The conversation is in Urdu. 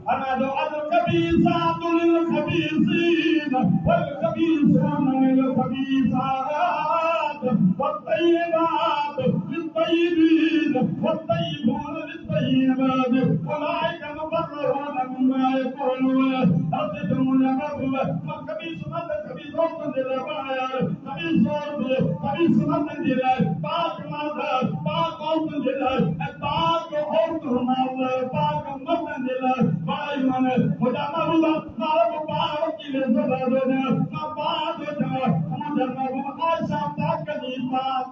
أنا دعاء الخبيثات للخبيثين والخبيثون للخبيثات والطيبات للطيبين والطيبون للطيبات أولئك مبررون مما يقولون أصدهم يقولون والخبيث من الخبيث أوصل للبايع خبيث خبيث من الجلال باق ماذا باق أوصل للبايع باق أوصل ماذا باق من الجلال باي من مجمع الله نارب باق إلى زبادنا نبات جا مجمع عائشة باق نيبات